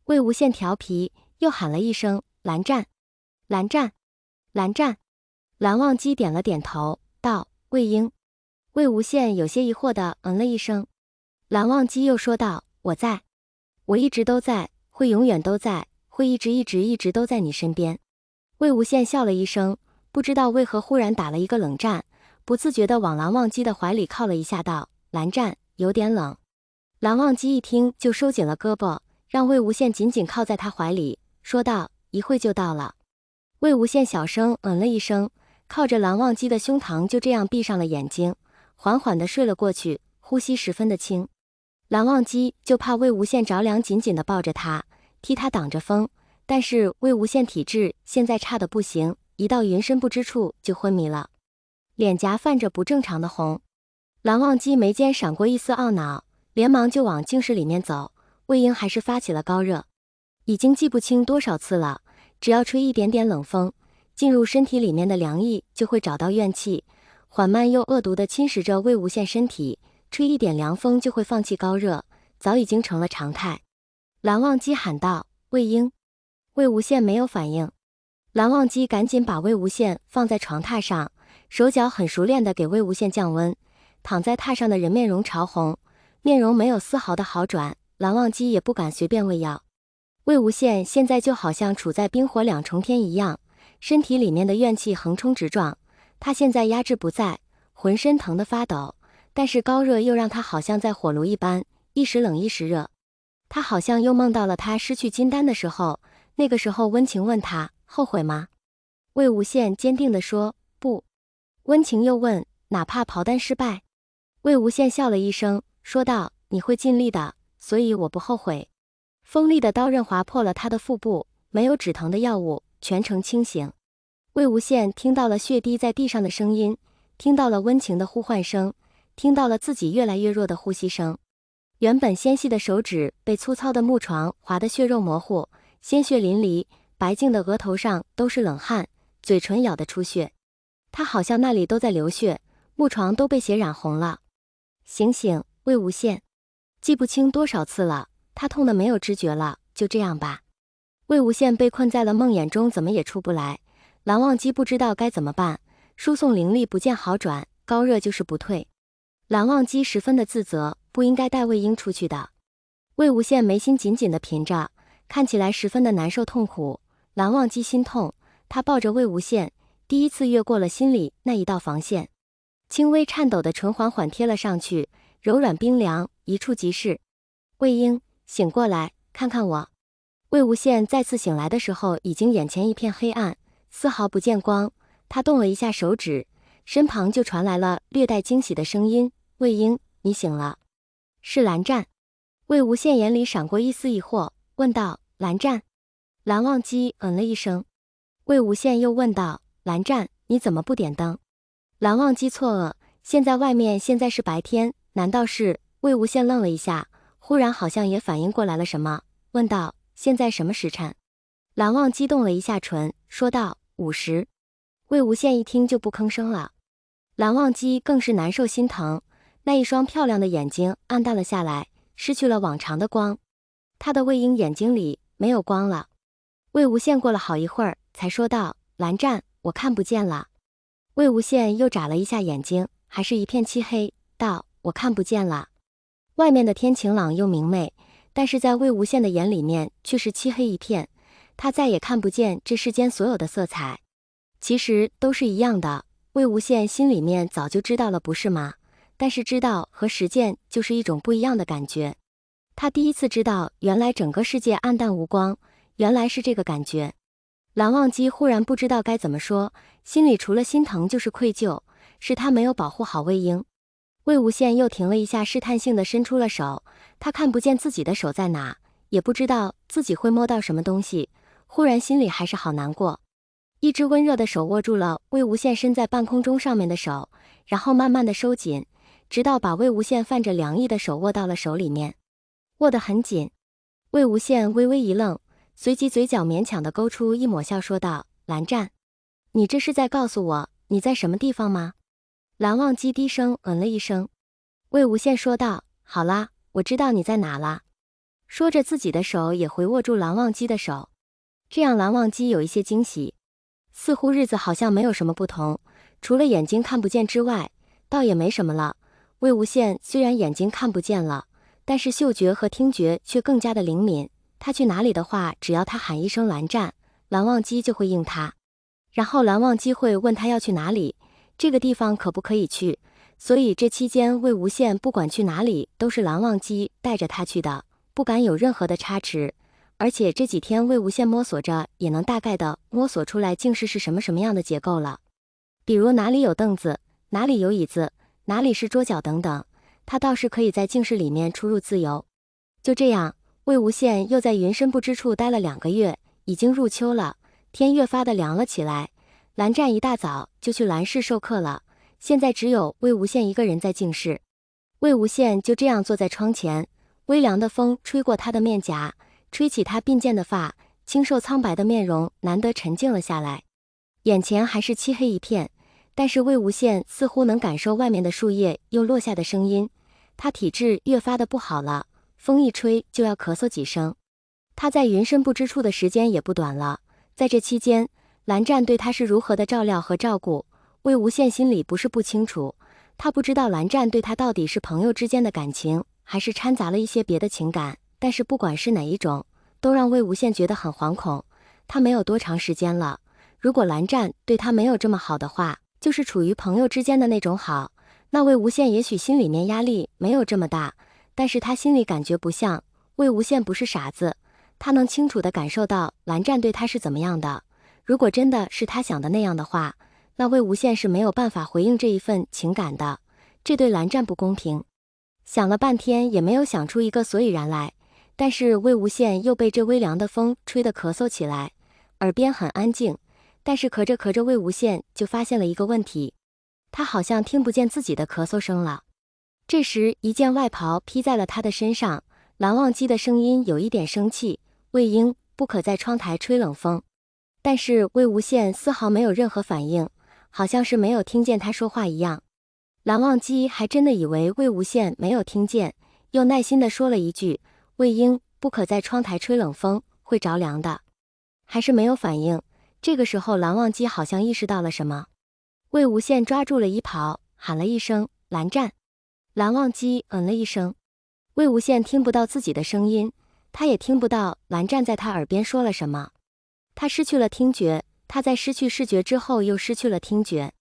魏无羡调皮，又喊了一声蓝湛，蓝湛，蓝湛。蓝忘机点了点头，道：魏婴。魏无羡有些疑惑地了一声。蓝忘机又说道：我在，我一直都在，会永远都在，会一直都在你身边。魏无羡笑了一声，不知道为何忽然打了一个冷战，不自觉地往蓝忘机的怀里靠了一下，道：蓝湛，有点冷。蓝忘机一听就收紧了胳膊，让魏无羡紧紧靠在他怀里，说道：一会就到了。魏无羡小声了一声，靠着蓝忘机的胸膛就这样闭上了眼睛，缓缓地睡了过去，呼吸十分的轻。蓝忘机就怕魏无羡着凉，紧紧地抱着他，替他挡着风，但是魏无羡体质现在差得不行，一到云深不知处就昏迷了，脸颊泛着不正常的红。蓝忘机眉间闪过一丝懊恼，连忙就往净室里面走。魏婴还是发起了高热，已经记不清多少次了，只要吹一点点冷风，进入身体里面的凉意就会找到怨气，缓慢又恶毒地侵蚀着魏无羡身体，吹一点凉风就会放弃高热，早已经成了常态。蓝忘机喊道：魏婴。魏无羡没有反应。蓝忘机赶紧把魏无羡放在床榻上，手脚很熟练地给魏无羡降温。躺在榻上的人面容潮红，面容没有丝毫的好转，蓝忘机也不敢随便喂药。魏无羡现在就好像处在冰火两重天一样，身体里面的怨气横冲直撞，他现在压制不在，浑身疼得发抖，但是高热又让他好像在火炉一般，一时冷一时热。他好像又梦到了他失去金丹的时候，那个时候温情问他后悔吗？魏无羡坚定地说不。温情又问哪怕刨丹失败？魏无羡笑了一声，说道：你会尽力的，所以我不后悔。锋利的刀刃划破了他的腹部，没有止疼的药物，全程清醒。魏无羡听到了血滴在地上的声音，听到了温情的呼唤声，听到了自己越来越弱的呼吸声。原本纤细的手指被粗糙的木床划得血肉模糊，鲜血淋漓，白净的额头上都是冷汗，嘴唇咬得出血。他好像那里都在流血，木床都被血染红了。醒醒，魏无羡！记不清多少次了，他痛得没有知觉了，就这样吧。魏无羡被困在了梦魇中，怎么也出不来。蓝忘机不知道该怎么办，输送灵力不见好转，高热就是不退。蓝忘机十分的自责，不应该带魏婴出去的。魏无羡眉心紧紧地颦着，看起来十分的难受痛苦。蓝忘机心痛，他抱着魏无羡，第一次越过了心里那一道防线。轻微颤抖的唇缓缓贴了上去，柔软冰凉，一触即逝。魏婴，醒过来，看看我。魏无羡再次醒来的时候，已经眼前一片黑暗，丝毫不见光。他动了一下手指，身旁就传来了略带惊喜的声音：魏婴，你醒了。是蓝湛。魏无羡眼里闪过一丝疑惑，问道：蓝湛？蓝忘机了一声。魏无羡又问道：蓝湛，你怎么不点灯？蓝忘机错愕，现在外面现在是白天，难道是？魏无羡愣了一下，忽然好像也反应过来了什么，问道：现在什么时辰？蓝忘机动了一下唇，说道：5时。魏无羡一听就不吭声了。蓝忘机更是难受心疼，那一双漂亮的眼睛暗淡了下来，失去了往常的光。他的魏婴眼睛里没有光了。魏无羡过了好一会儿，才说道：蓝湛，我看不见了。魏无羡又眨了一下眼睛，还是一片漆黑，道：我看不见了。外面的天晴朗又明媚，但是在魏无羡的眼里面却是漆黑一片，他再也看不见这世间所有的色彩。其实都是一样的，魏无羡心里面早就知道了，不是吗？但是知道和实践就是一种不一样的感觉。他第一次知道，原来整个世界暗淡无光，原来是这个感觉。蓝忘机忽然不知道该怎么说，心里除了心疼就是愧疚，是他没有保护好魏婴。魏无羡又停了一下，试探性的伸出了手，他看不见自己的手在哪，也不知道自己会摸到什么东西，忽然心里还是好难过。一只温热的手握住了魏无羡伸在半空中上面的手，然后慢慢的收紧，直到把魏无羡泛着凉意的手握到了手里面，握得很紧。魏无羡微微一愣，随即嘴角勉强的勾出一抹笑，说道：蓝湛，你这是在告诉我你在什么地方吗？蓝忘机低声了一声。魏无羡说道：好啦，我知道你在哪了。说着自己的手也回握住蓝忘机的手，这样蓝忘机有一些惊喜，似乎日子好像没有什么不同，除了眼睛看不见之外，倒也没什么了。魏无羡虽然眼睛看不见了，但是嗅觉和听觉却更加的灵敏，他去哪里的话，只要他喊一声蓝湛，蓝忘机就会应他。然后蓝忘机会问他要去哪里，这个地方可不可以去，所以这期间魏无羡不管去哪里都是蓝忘机带着他去的，不敢有任何的差池。而且这几天魏无羡摸索着也能大概的摸索出来净室是什么样的结构了，比如哪里有凳子，哪里有椅子，哪里是桌角等等，他倒是可以在净室里面出入自由。就这样，魏无羡又在云深不知处待了2个月，已经入秋了，天越发的凉了起来。蓝湛一大早就去蓝氏授课了，现在只有魏无羡一个人在净室。魏无羡就这样坐在窗前，微凉的风吹过他的面颊，吹起他鬓间的发，清瘦苍白的面容难得沉静了下来。眼前还是漆黑一片，但是魏无羡似乎能感受外面的树叶又落下的声音，他体质越发的不好了，风一吹就要咳嗽几声。他在云深不知处的时间也不短了，在这期间，蓝湛对他是如何的照料和照顾，魏无羡心里不是不清楚，他不知道蓝湛对他到底是朋友之间的感情，还是掺杂了一些别的情感，但是不管是哪一种，都让魏无羡觉得很惶恐。他没有多长时间了，如果蓝湛对他没有这么好的话，就是处于朋友之间的那种好，那魏无羡也许心里面压力没有这么大，但是他心里感觉不像。魏无羡不是傻子，他能清楚地感受到蓝湛对他是怎么样的。如果真的是他想的那样的话，那魏无羡是没有办法回应这一份情感的，这对蓝湛不公平。想了半天也没有想出一个所以然来，但是魏无羡又被这微凉的风吹得咳嗽起来，耳边很安静，但是咳着咳着魏无羡就发现了一个问题，他好像听不见自己的咳嗽声了。这时一件外袍披在了他的身上，蓝忘机的声音有一点生气，魏婴，不可在窗台吹冷风。但是魏无羡丝毫没有任何反应，好像是没有听见他说话一样。蓝忘机还真的以为魏无羡没有听见，又耐心地说了一句，魏婴，不可在窗台吹冷风，会着凉的。还是没有反应。这个时候蓝忘机好像意识到了什么，魏无羡抓住了衣袍，喊了一声，蓝湛。蓝忘机了一声，魏无羡听不到自己的声音，他也听不到蓝湛在他耳边说了什么。他失去了听觉，他在失去视觉之后又失去了听觉。